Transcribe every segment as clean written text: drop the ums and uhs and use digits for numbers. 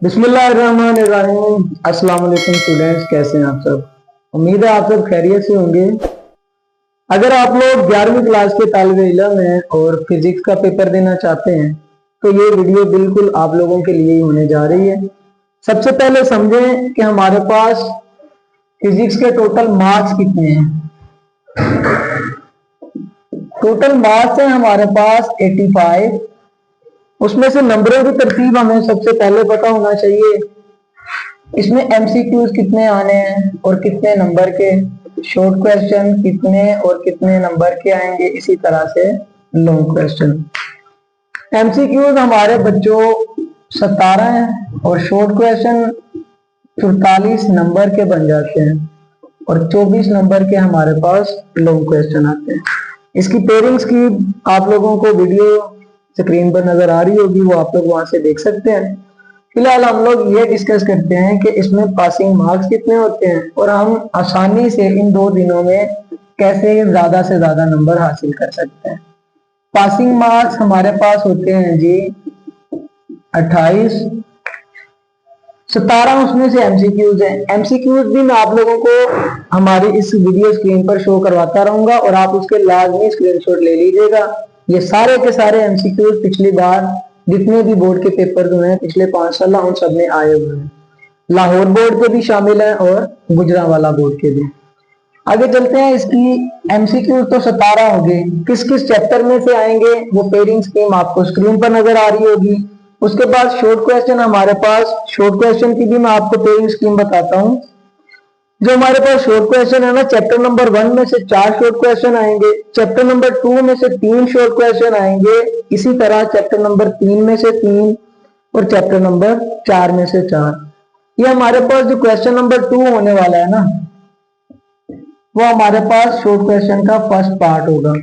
बिस्मिल्लाहिर्रहमानिर्रहीम। अस्सलाम वालेकुम स्टूडेंट्स, कैसे हैं आप सब। उम्मीद है आप सब खैरियत से होंगे। अगर आप लोग 11वीं क्लास के तालिब इल्म हैं और फिजिक्स का पेपर देना चाहते हैं तो ये वीडियो बिल्कुल आप लोगों के लिए ही होने जा रही है। सबसे पहले समझें कि हमारे पास फिजिक्स के टोटल मार्क्स कितने हैं। टोटल मार्क्स है हमारे पास 85। उसमें से नंबरों की तरतीब हमें सबसे पहले पता होना चाहिए। इसमें एमसीक्यूज कितने आने हैं और कितने नंबर के, शॉर्ट क्वेश्चन कितने और कितने नंबर के आएंगे, इसी तरह से लॉन्ग क्वेश्चन। एमसीक्यूज हमारे बच्चों 17 हैं और शॉर्ट क्वेश्चन 44 नंबर के बन जाते हैं और 24 नंबर के हमारे पास लॉन्ग क्वेश्चन आते हैं। इसकी पेयरिंग्स की आप लोगों को वीडियो स्क्रीन पर नजर आ रही होगी, वो आप लोग वहां से देख सकते हैं। फिलहाल हम लोग ये डिस्कस करते हैं कि इसमें पासिंग मार्क्स कितने होते हैं और हम आसानी से इन 2 दिनों में कैसे ज्यादा से ज्यादा नंबर हासिल कर सकते हैं। पासिंग मार्क्स हमारे पास होते हैं जी 28। 17 उसमें से एमसीक्यूज हैं। एमसीक्यूज भी मैं आप लोगों को हमारी इस वीडियो स्क्रीन पर शो करवाता रहूंगा और आप उसके लाजमी स्क्रीनशॉट ले लीजिएगा। ये सारे के सारे एमसीक्यूज पिछली बार जितने भी बोर्ड के पेपर हुए हैं पिछले 5 साल उन सब में आए हुए हैं। लाहौर बोर्ड के भी शामिल हैं और गुजरांवाला बोर्ड के भी। आगे चलते हैं। इसकी एमसीक्यूज तो 17 हो गए। किस किस चैप्टर में से आएंगे वो पेयरिंग स्कीम आपको स्क्रीन पर नजर आ रही होगी। उसके बाद शॉर्ट क्वेश्चन हमारे पास, शॉर्ट क्वेश्चन की भी मैं आपको पेयरिंग स्कीम बताता हूँ। जो हमारे पास शॉर्ट क्वेश्चन है ना, चैप्टर नंबर 1 में से 4 शॉर्ट क्वेश्चन आएंगे, चैप्टर नंबर 2 में से 3 शॉर्ट क्वेश्चन आएंगे, इसी तरह चैप्टर नंबर 3 में से 3 और चैप्टर नंबर 4 में से 4। ये हमारे पास जो क्वेश्चन नंबर 2 होने वाला है ना, वो हमारे पास शॉर्ट क्वेश्चन का फर्स्ट पार्ट होगा।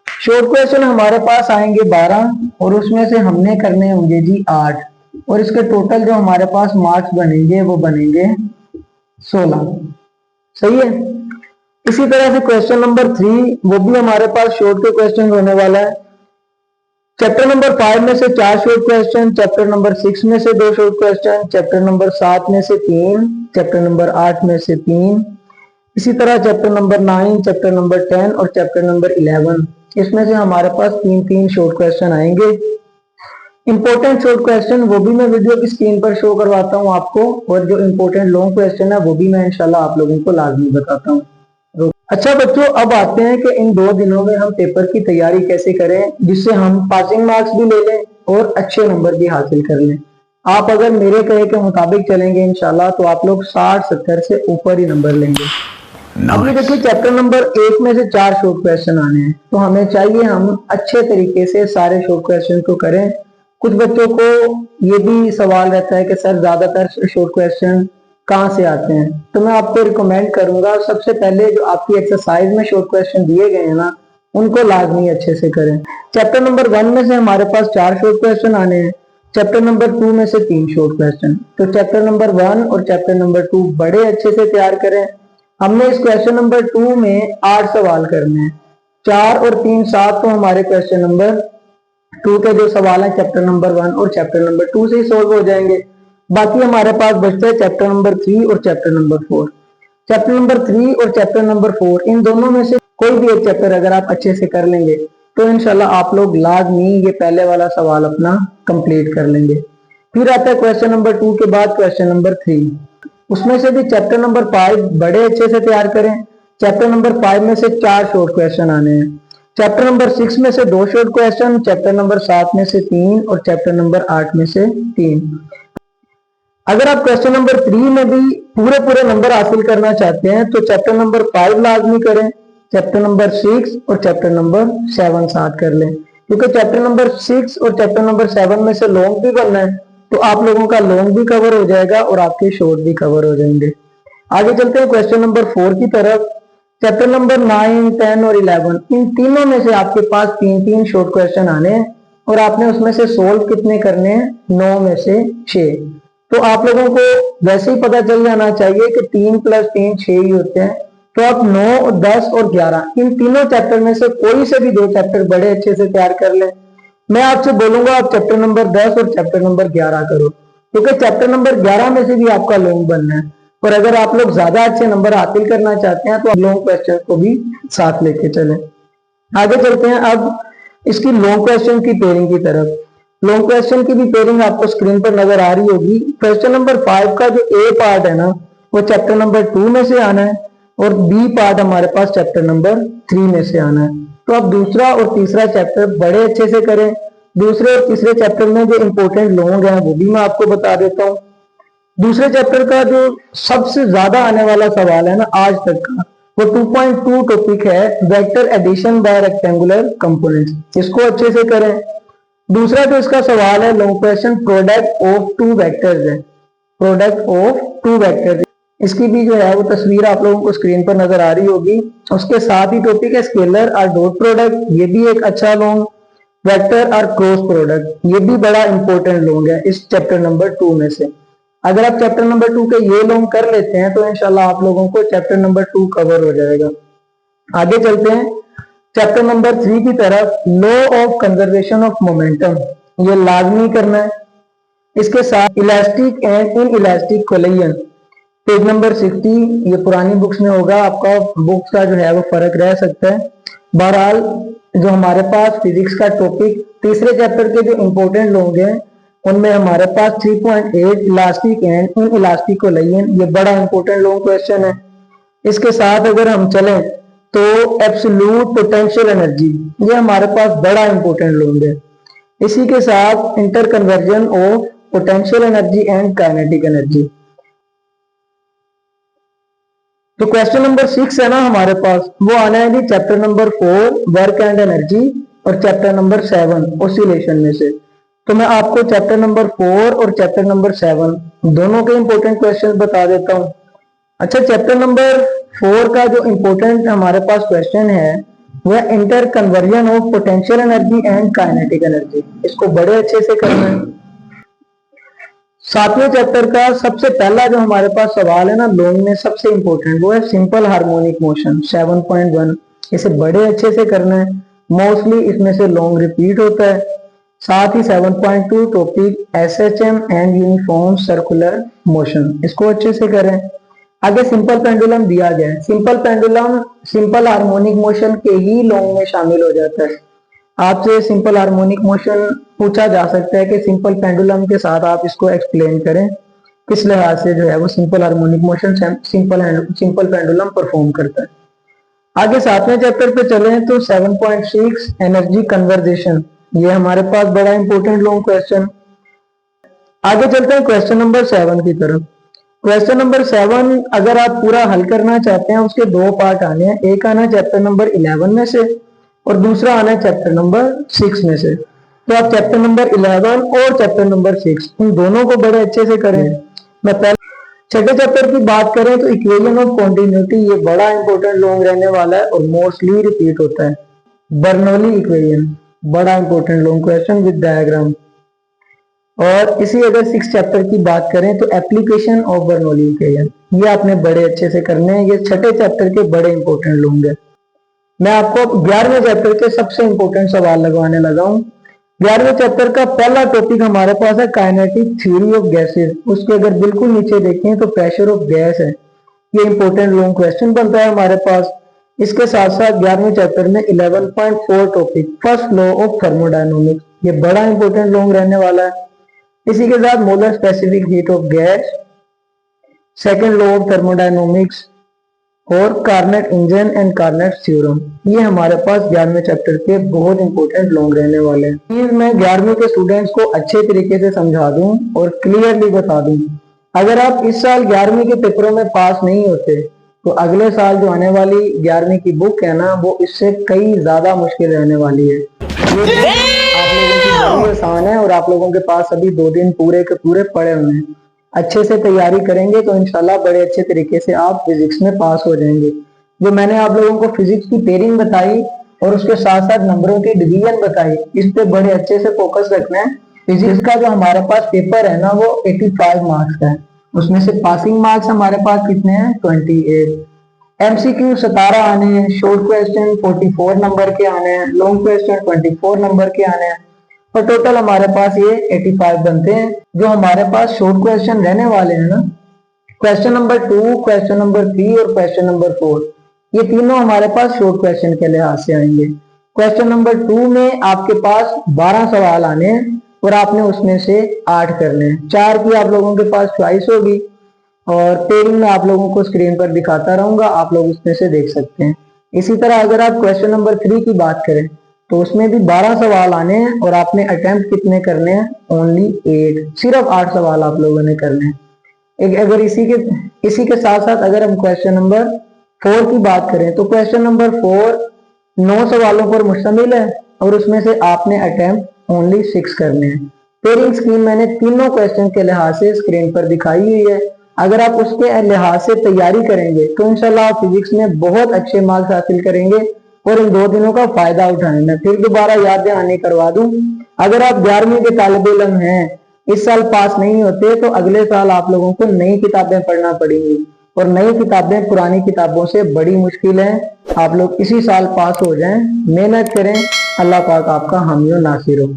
शॉर्ट क्वेश्चन हमारे पास आएंगे 12 और उसमें से हमने करने होंगे जी 8 और इसके टोटल जो हमारे पास मार्क्स बनेंगे वो बनेंगे 16। सही है। इसी तरह से क्वेश्चन नंबर 3 वो भी हमारे पास शॉर्ट के क्वेश्चन होने वाला है। चैप्टर नंबर 5 में से 4 शॉर्ट क्वेश्चन, चैप्टर नंबर 6 में से 2 शॉर्ट क्वेश्चन, चैप्टर नंबर 7 में से 3, चैप्टर नंबर 8 में से 3, इसी तरह चैप्टर नंबर 9, चैप्टर नंबर 10 और चैप्टर नंबर 11, इसमें से हमारे पास 3-3 शॉर्ट क्वेश्चन आएंगे। इंपॉर्टेंट शॉर्ट क्वेश्चन वो भी मैं वीडियो की स्क्रीन पर शो करवाता हूँ आपको और जो इंपॉर्टेंट लॉन्ग क्वेश्चन है वो भी मैं इंशाल्लाह आप लोगों को लाजमी बताता हूँ। अच्छा बच्चों, अब आते हैं कि इन 2 दिनों में हम पेपर की तैयारी कैसे करें जिससे हम पासिंग मार्क्स भी ले लें और अच्छे नंबर भी हासिल कर लें। आप अगर मेरे कहे के मुताबिक चलेंगे इंशाल्लाह तो आप लोग 60-70 से ऊपर ही नंबर लेंगे। अब ये देखिए, चैप्टर नंबर 1 में से 4 शॉर्ट क्वेश्चन आने हैं तो हमें चाहिए हम अच्छे तरीके से सारे शॉर्ट क्वेश्चन को करें। कुछ बच्चों को ये भी सवाल रहता है कि सर ज्यादातर शॉर्ट क्वेश्चन कहाँ से आते हैं, तो मैं आपको रिकमेंड करूंगा सबसे पहले जो आपकी एक्सरसाइज में शॉर्ट क्वेश्चन दिए गए हैं ना उनको लाजमी अच्छे से करें। चैप्टर नंबर 1 में से हमारे पास 4 शॉर्ट क्वेश्चन आने हैं, चैप्टर नंबर 2 में से 3 शॉर्ट क्वेश्चन। तो चैप्टर नंबर 1 और चैप्टर नंबर 2 बड़े अच्छे से तैयार करें। हमने इस क्वेश्चन नंबर 2 में 8 सवाल करने हैं, 4 और 3 7 तो हमारे क्वेश्चन नंबर 2 के जो सवाल है चैप्टर नंबर 1 और चैप्टर नंबर 2 से ही सोल्व हो जाएंगे। बाकी हमारे पास बचता है चैप्टर नंबर 3 और चैप्टर नंबर 4। चैप्टर नंबर 3 और चैप्टर नंबर 4 इन दोनों में से कोई भी एक चैप्टर अगर आप अच्छे से कर लेंगे तो इंशाल्लाह आप लोग लाजमी ये पहले वाला सवाल अपना कंप्लीट कर लेंगे। फिर आता है क्वेश्चन नंबर 2 के बाद क्वेश्चन नंबर 3। उसमें से भी चैप्टर नंबर 5 बड़े अच्छे से तैयार करें। चैप्टर नंबर 5 में से 4 शॉर्ट क्वेश्चन आने हैं, चैप्टर नंबर 6 में से 2 शॉर्ट क्वेश्चन, चैप्टर नंबर 7 में से 3 और चैप्टर नंबर 8 में से 3। अगर आप क्वेश्चन नंबर 3 में भी पूरे नंबर हासिल करना चाहते हैं तो चैप्टर नंबर 5 लाजमी करें, चैप्टर नंबर 6 और चैप्टर नंबर 7 साथ कर लें, क्योंकि चैप्टर नंबर 6 और चैप्टर नंबर 7 में से लॉन्ग भी बनना है तो आप लोगों का लॉन्ग भी कवर हो जाएगा और आपके शॉर्ट भी कवर हो जाएंगे। आगे चलते हैं क्वेश्चन नंबर 4 की तरफ। चैप्टर नंबर 9, 10 और 11 इन तीनों में से आपके पास 3-3 शॉर्ट क्वेश्चन आने हैं और आपने उसमें से सोल्व कितने करने हैं, 9 में से 6। तो आप लोगों को वैसे ही पता चल जाना चाहिए कि 3 + 3 6 ही होते हैं। तो आप 9, 10 और 11 इन तीनों चैप्टर में से कोई से भी 2 चैप्टर बड़े अच्छे से तैयार कर लें। मैं आपसे बोलूंगा आप चैप्टर नंबर 10 और चैप्टर नंबर 11 करो क्योंकि चैप्टर नंबर 11 में से भी आपका लॉन्ग बनना है, और अगर आप लोग ज्यादा अच्छे नंबर हासिल करना चाहते हैं तो लॉन्ग क्वेश्चन को भी साथ लेके चलें। आगे चलते हैं अब इसकी लॉन्ग क्वेश्चन की पेयरिंग की तरफ। लॉन्ग क्वेश्चन की भी पेयरिंग आपको स्क्रीन पर नजर आ रही होगी। क्वेश्चन नंबर 5 का जो ए पार्ट है ना वो चैप्टर नंबर 2 में से आना है, और बी पार्ट हमारे पास चैप्टर नंबर 3 में से आना है। तो अब दूसरा और तीसरा चैप्टर बड़े अच्छे से करें। दूसरे और तीसरे चैप्टर में जो इंपॉर्टेंट लॉन्ग है वो भी मैं आपको बता देता हूँ। दूसरे चैप्टर का जो सबसे ज्यादा आने वाला सवाल है ना आज तक का, वो 2.2 टॉपिक है vector addition by rectangular components. इसको अच्छे से करें। दूसरा जो इसका सवाल है long question product of two vectors है, प्रोडक्ट ऑफ टू वेक्टर्स। इसकी भी जो है वो तस्वीर आप लोगों को स्क्रीन पर नजर आ रही होगी। उसके साथ ही टॉपिक है स्केलर और डॉट प्रोडक्ट, ये भी एक अच्छा लॉन्ग। वेक्टर और क्रॉस प्रोडक्ट, ये भी बड़ा इंपॉर्टेंट लॉन्ग है इस चैप्टर नंबर 2 में से। अगर आप चैप्टर नंबर 2 के ये लॉन्ग कर लेते हैं तो इंशाल्लाह आप लोगों को चैप्टर नंबर 2 कवर हो जाएगा। आगे चलते हैं चैप्टर नंबर 3 की तरफ। Law of conservation of momentum, ये लाजमी करना है। इसके साथ elastic and in elastic collision, page number 60, ये पुरानी बुक्स में होगा, आपका बुक्स का जो है वो फर्क रह सकता है। बहरहाल जो हमारे पास फिजिक्स का टॉपिक तीसरे चैप्टर के जो इंपॉर्टेंट लॉन्ग हैं उनमें हमारे पास 3.8 elastic and in elastic collision, ये बड़ा इंपॉर्टेंट लॉन्ग क्वेश्चन है। इसके साथ अगर हम चलें तो एब्सोल्यूट पोटेंशियल एनर्जी, ये हमारे पास बड़ा इंपॉर्टेंट लॉन्ग है। इसी के साथ inter conversion of potential energy and kinetic energy. तो क्वेश्चन नंबर 6 है ना हमारे पास, वो आना है जी chapter number 4 work and energy और चैप्टर नंबर 7 ऑसिलेशन में से। तो मैं आपको चैप्टर नंबर 4 और चैप्टर नंबर 7 दोनों के इंपॉर्टेंट क्वेश्चन बता देता हूँ। अच्छा, चैप्टर नंबर 4 का जो इंपॉर्टेंट हमारे पास क्वेश्चन है वह inter conversion of potential energy and kinetic energy, इसको बड़े अच्छे से करना है। 7वें चैप्टर का सबसे पहला जो हमारे पास सवाल है ना लॉन्ग में सबसे इंपॉर्टेंट, वो है सिंपल हार्मोनिक मोशन 7.1, इसे बड़े अच्छे से करना है। मोस्टली इसमें से लॉन्ग रिपीट होता है। साथ ही 7.2 topic SHM and uniform circular motion, इसको अच्छे से करें। आगे सिंपल पेंडुलम दिया गया है। Simple pendulum simple harmonic motion के ही लॉन्ग में शामिल हो जाता है। आपसे सिंपल हार्मोनिक मोशन पूछा जा सकता है कि सिंपल पेंडुलम के साथ आप इसको एक्सप्लेन करें, किस लिहाज से जो है वो simple harmonic motion simple pendulum perform करता है। आगे 7वें चैप्टर पे चले तो 7.6 एनर्जी कन्वर्जेशन, ये हमारे पास बड़ा इंपॉर्टेंट लॉन्ग क्वेश्चन। आगे चलते हैं क्वेश्चन नंबर 7 की तरफ। क्वेश्चन नंबर 7 अगर आप पूरा हल करना चाहते हैं उसके दो पार्ट आने हैं, एक आना चैप्टर नंबर 11 में से और दूसरा आना है चैप्टर नंबर 6 में से। तो आप चैप्टर नंबर 11 और चैप्टर नंबर 6 इन दोनों को बड़े अच्छे से करें। मैं पहले छठे चैप्टर की बात करें तो इक्वेशन ऑफ कॉन्टिन्यूटी, ये बड़ा इंपॉर्टेंट लॉन्ग रहने वाला है और मोस्टली रिपीट होता है। बर्नौली इक्वेशन, बड़ा important long question with diagram. और इसी अगर 6 चैप्टर की बात करें तो एप्लीकेशन ऑफ बर्नौली इक्वेशन, ये आपने बड़े अच्छे से करने हैं। ये छठे चैप्टर के बड़े इंपॉर्टेंट लॉन्ग है। मैं आपको 11वें चैप्टर के सबसे इंपॉर्टेंट सवाल लगवाने लगा हूं। 11वें चैप्टर का पहला टॉपिक हमारे पास है काइनेटिक थ्योरी ऑफ गैसेस। उसके अगर बिल्कुल नीचे देखें तो प्रेशर ऑफ गैस है। ये इंपॉर्टेंट लॉन्ग क्वेश्चन बनता है हमारे पास। इसके साथ साथ 11वें चैप्टर में 11.4 topic first law of thermodynamics, ये बड़ा इंपॉर्टेंट लॉन्ग रहने वाला है। इसी के साथ molar specific heat of gas, second law of thermodynamics और कार्नेट इंजन एंड कार्नेट थ्योरम, ये हमारे पास 11वें चैप्टर के बहुत इंपॉर्टेंट लॉन्ग रहने वाले हैं। मैं 11वीं के स्टूडेंट्स को अच्छे तरीके से समझा दूं और क्लियरली बता दूं। अगर आप इस साल 11वीं के पेपरों में पास नहीं होते तो अगले साल जो आने वाली 11वीं की बुक है ना वो इससे कई ज्यादा मुश्किल रहने वाली है। ये आप लोगों की बड़ी आसान है और आप लोगों के पास अभी 2 दिन पूरे के पूरे पड़े हुए हैं। अच्छे से तैयारी करेंगे तो इंशाल्लाह बड़े अच्छे तरीके से आप फिजिक्स में पास हो जाएंगे। जो मैंने आप लोगों को फिजिक्स की पेयरिंग बताई और उसके साथ साथ नंबरों की डिवीजन बताई, इस पे बड़े अच्छे से फोकस रखना है। फिजिक्स का जो हमारे पास पेपर है ना वो 85 मार्क्स का है। उसमें से पासिंग मार्क्स हमारे पास कितने हैं? 28। एमसीक्यू 17 आने हैं, शॉर्ट क्वेश्चन 44 नंबर के आने हैं, लॉन्ग क्वेश्चन 24 नंबर के आने हैं। और टोटल हमारे पास ये 85 बनते हैं। जो हमारे पास शॉर्ट क्वेश्चन रहने वाले हैं ना, क्वेश्चन नंबर 2, क्वेश्चन नंबर 3 और क्वेश्चन नंबर 4, ये तीनों हमारे पास शॉर्ट क्वेश्चन के लिहाज से आएंगे। क्वेश्चन नंबर 2 में आपके पास 12 सवाल आने हैं और आपने उसमें से 8 करने हैं। 4 की आप लोगों के पास चॉइस होगी और पेयरिंग में आप लोगों को स्क्रीन पर दिखाता रहूंगा, आप लोग उसमें से देख सकते हैं। इसी तरह अगर आप क्वेश्चन नंबर 3 की बात करें तो उसमें भी 12 सवाल आने हैं और आपने अटेम्प्ट कितने करने हैं? ओनली 8, सिर्फ 8 सवाल आप लोगों ने करने हैं। अगर इसी के साथ साथ अगर हम क्वेश्चन नंबर 4 की बात करें तो क्वेश्चन नंबर 4 9 सवालों पर मुश्तमिल है और उसमें से आपने अटेम्प्ट ओनली 6 करने हैं। पेयरिंग स्कीम मैंने तीनों क्वेश्चन के लिहाज से स्क्रीन पर दिखाई हुई है। अगर आप उसके लिहाज से तैयारी करेंगे तो इंशाल्लाह आप फिजिक्स में बहुत अच्छे मार्क्स हासिल करेंगे और इन 2 दिनों का फायदा उठाएं। मैं फिर दोबारा याद दहानी करवा दूं, अगर आप 11वीं के तालिब इल्म हैं, इस साल पास नहीं होते तो अगले साल आप लोगों को नई किताबें पढ़ना पड़ेंगी और नई किताबें पुरानी किताबों से बड़ी मुश्किल है। आप लोग इसी साल पास हो जाएं, मेहनत करें, अल्लाह पाक आपका हामी और नासिर हो।